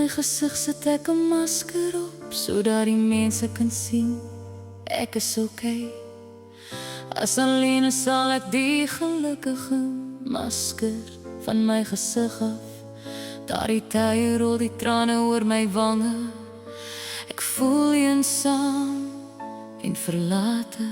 my gesig sit ek 'n masker op, sodat die mense kan sien ek is okay. As alleen sal ek die gelukkige masker van my gesig af. Daardie tye rol die trane oor my wange. Ek voel eensaam en verlate.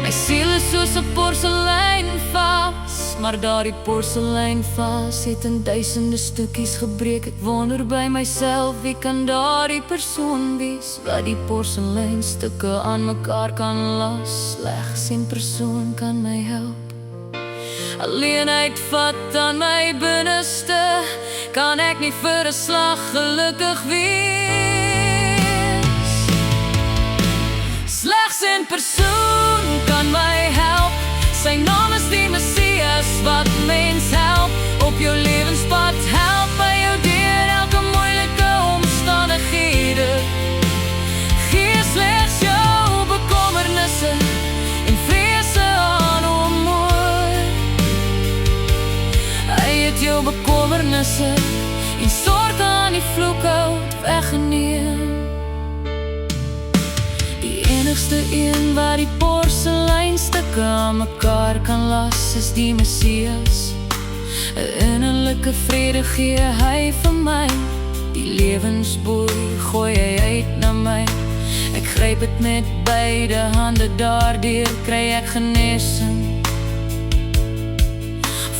My siel is soos 'n porseleinvas, maar daardie porseleinvas het in duisende stukkies gebreek. Ek wonder by myself, wie kan daardie persoon wees wat die porseleinstukke aan mekaar kan las? Slegs een persoon kan my help. Alleenheid vat aan my binneste, kan ek nie vir 'n slag gelukkig wees. Slegs een persoon kan my help. Sy naam is die Messias wat mens help. Op jou lewenspad help by jou deur elke moeilike omstandighede. Gee slegs jou bekommernisse en vrese aan hom oor. Hy het jou bekommernisse en sorg aan die vloekhout weggeneem. Die enigste een wat die porseleinstukke aan mekaar kan las is die Messias. 'n Innerlike vrede gee hy vir my. Die lewensboei gooi hy uit na my. Ek gryp het met beide hande, daardeur kry ek genesing.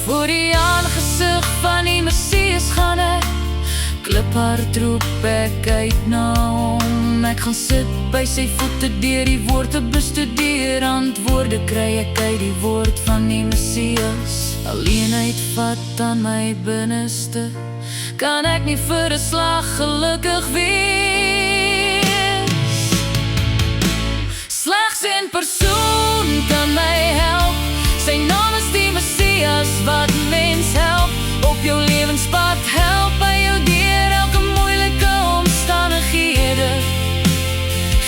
Voor die aangesig van die Messias gaan ek kliphard roep ek uit na hom. Ek gaan sit by sy voete, deur die woord te bestudeer. Antwoorde kry ek uit die woord van die Messias. Alleenheid vat aan my binneste, kan ek nie vir 'n slag gelukkig wees. Slegs een persoon kan my help. Sy naam is die Messias wat mens help. Op jou lewenspad help by jou deur elke moeilike omstandighede.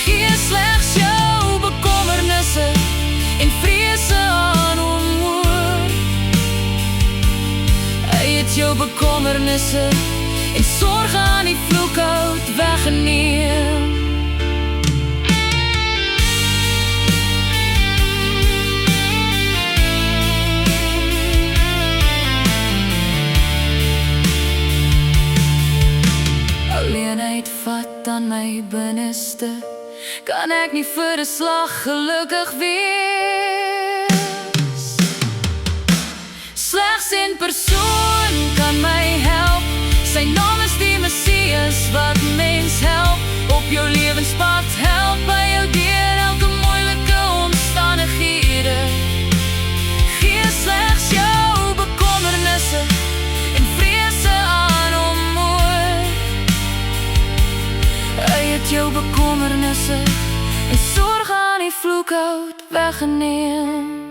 Gee slegs jou bekommernisse en vrese aan hom oor. Hy het jou bekommernisse en sorg aan die vloekhout weggeneem. Alleenheid vat aan my binneste, kan ek nie vir 'n slag gelukkig wees. Slegs een persoon kan my help. Sy naam is die Messias wat mens help. Op jou lewenspad help by jou deur elke moeilike omstandighede. Gee slegs jou bekommernisse en vrese aan hom oor. Hy het jou bekommernisse en sorg aan die vloekhout weggeneem.